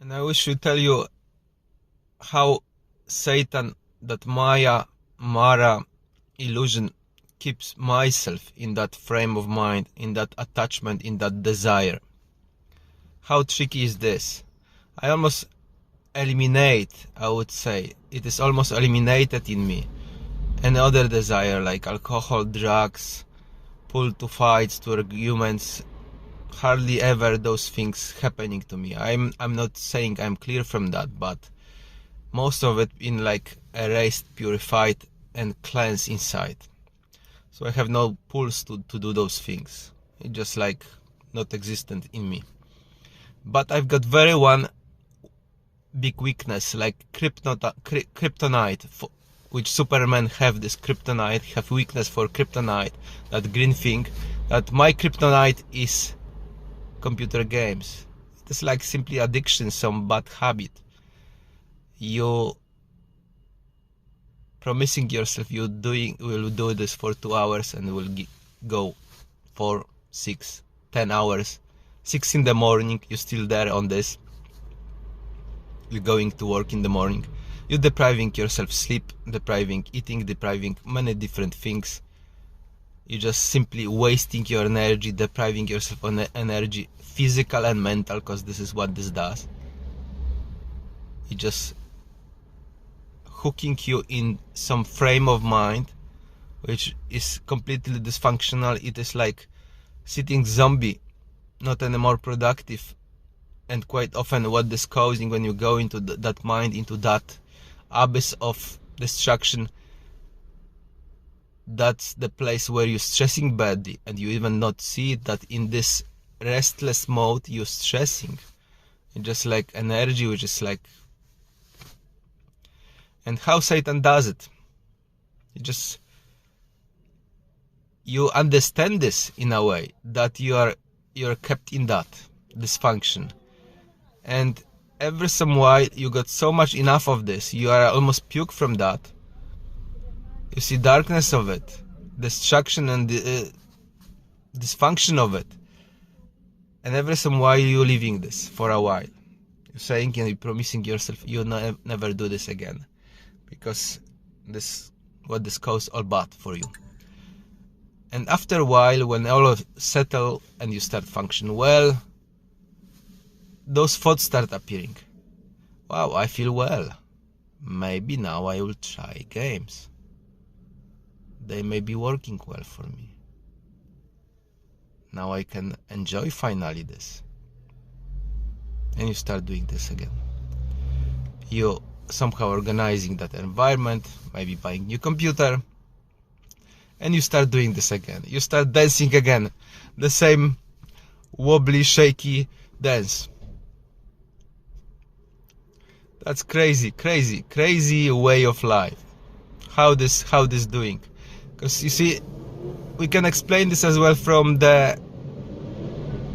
And I wish to tell you how Satan, that Maya, Mara illusion, keeps myself in that frame of mind, in that attachment, in that desire. How tricky is this? I almost eliminate, I would say, it is almost eliminated in me. Any other desire like alcohol, drugs, pull to fights, to arguments, hardly ever those things happening to me. I'm not saying I'm clear from that, but most of it been like erased, purified and cleansed inside. So I have no pulse to do those things. It's just like not existent in me. But I've got very one big weakness, like kryptonite, which Superman have this kryptonite, have weakness for kryptonite, that green thing, that my kryptonite is computer games. It is like simply addiction, some bad habit. You promising yourself you will do this for 2 hours and will go 4, 6, 10 hours. 6 in the morning, you're still there on this. You're going to work in the morning. You're depriving yourself sleep, depriving eating, depriving many different things. You're just simply wasting your energy, depriving yourself on energy, physical and mental, because this is what this does. It just hooking you in some frame of mind which is completely dysfunctional. It is like sitting zombie, not anymore productive. And quite often what this causing, when you go into that mind, into that abyss of destruction, that's the place where you're stressing badly, and you even not see that in this restless mode you're stressing. It's just like energy which is like. And how Satan does it, you understand this in a way that you're kept in that dysfunction, and every some while you got so much enough of this, you are almost puke from that. You see darkness of it, destruction and dysfunction of it, and every some while you're leaving this for a while. You're saying and you're promising yourself you'll never do this again, because what this caused all bad for you. And after a while, when all of settle and you start function well, those thoughts start appearing. Wow, I feel well. Maybe now I will try games. They may be working well for me. Now I can enjoy finally this. And you start doing this again. You somehow organizing that environment, maybe buying new computer, and you start doing this again. You start dancing again, the same wobbly, shaky dance. That's crazy way of life. How this doing? Because you see, we can explain this as well from the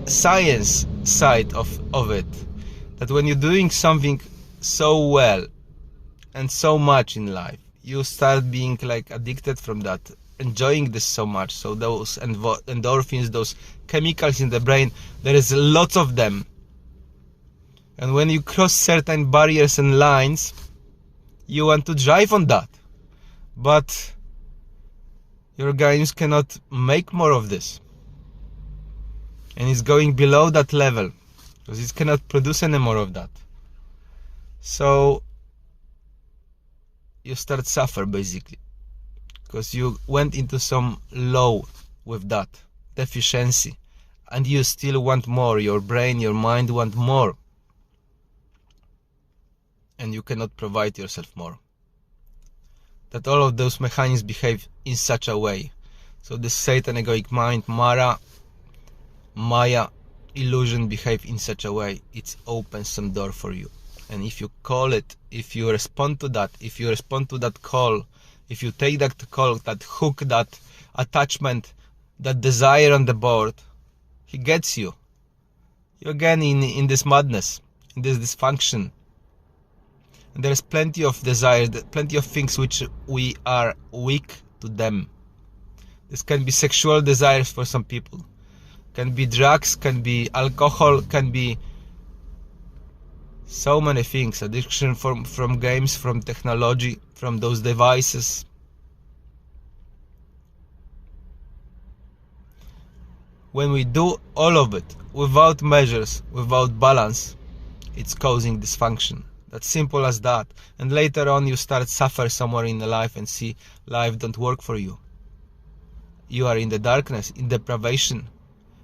science side of it. That when you're doing something so well and so much in life, you start being like addicted from that, enjoying this so much. So those endorphins, those chemicals in the brain, there is lots of them. And when you cross certain barriers and lines, you want to drive on that. But your organism cannot make more of this. And it's going below that level, because it cannot produce any more of that. So you start suffer basically, because you went into some low with that deficiency, and you still want more. Your brain, your mind want more, and you cannot provide yourself more. That all of those mechanisms behave in such a way. So the Satan egoic mind, Maya illusion behave in such a way, it opens some door for you. And if you call it, if you respond to that call, if you take that call, that hook, that attachment, that desire on the board, he gets you. You're again in this madness, in this dysfunction. And there's plenty of desire, plenty of things which we are weak to them. This can be sexual desires for some people, can be drugs, can be alcohol, can be So many things. Addiction from games, from technology, from those devices. When we do all of it without measures, without balance, it's causing dysfunction. That's simple as that. And later on you start suffer somewhere in the life and see life don't work for you. You are in the darkness, in deprivation.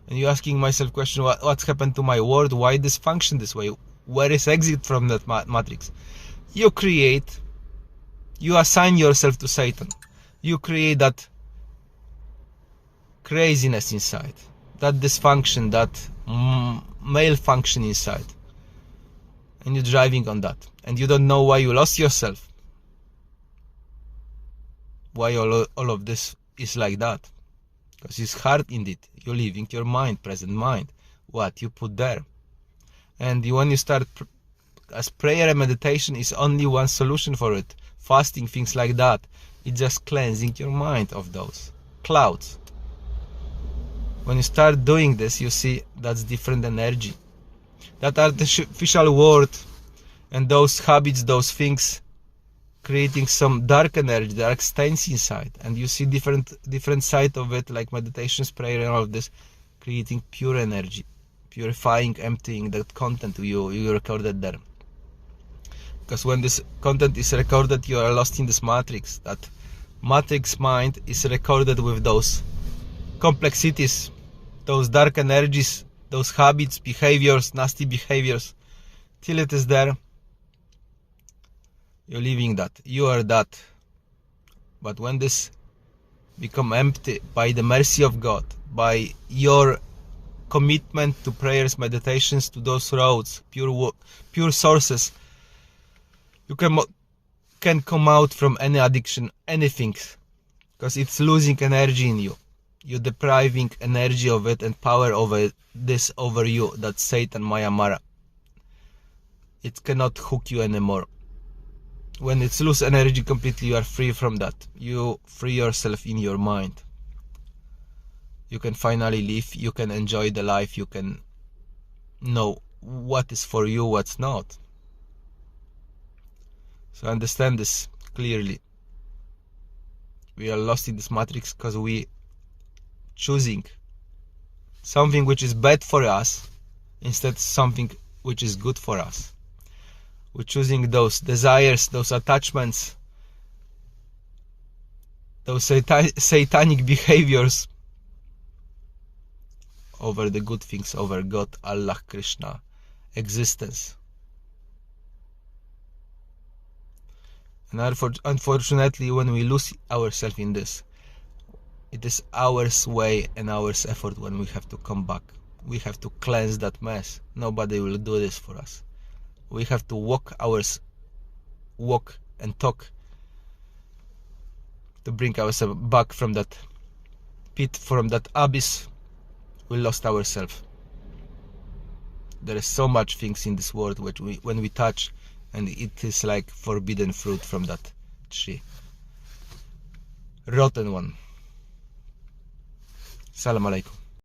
And you're asking myself question, what's happened to my world? Why dysfunction this way? Where is exit from that matrix? You assign yourself to Satan. You create that craziness inside, that dysfunction, that malfunction inside. And you're driving on that. And you don't know why you lost yourself. Why all of this is like that. Because it's hard indeed. You're leaving your mind, present mind. What you put there. And when you start, as prayer and meditation is only one solution for it. Fasting, things like that. It's just cleansing your mind of those clouds. When you start doing this, you see that's different energy. That artificial world and those habits, those things, creating some dark energy, dark stains inside, and you see different side of it, like meditations, prayer, and all of this, creating pure energy, purifying, emptying that content you recorded there. Because when this content is recorded, you are lost in this matrix. That matrix mind is recorded with those complexities, those dark energies, those habits, behaviors, nasty behaviors. Till it is there, you're living that, you are that. But when this become empty by the mercy of God, by your commitment to prayers, meditations, to those roads, pure sources, you can come out from any addiction, anything, because it's losing energy in you. You're depriving energy of it and power over this over you. That's Satan, Maya, Mara. It cannot hook you anymore. When it's lose energy completely, you are free from that. You free yourself in your mind. You can finally live. You can enjoy the life. You can know what is for you, what's not. So understand this clearly. We are lost in this matrix because we choosing something which is bad for us instead of something which is good for us. We're choosing those desires, those attachments, those satanic behaviors over the good things, over God, Allah, Krishna, existence. And unfortunately, when we lose ourselves in this, it is our way and our effort when we have to come back. We have to cleanse that mess. Nobody will do this for us. We have to walk and talk to bring ourselves back from that pit, from that abyss we lost ourselves. There is so much things in this world which when we touch, and it is like forbidden fruit from that tree. Rotten one. Salam alaikum.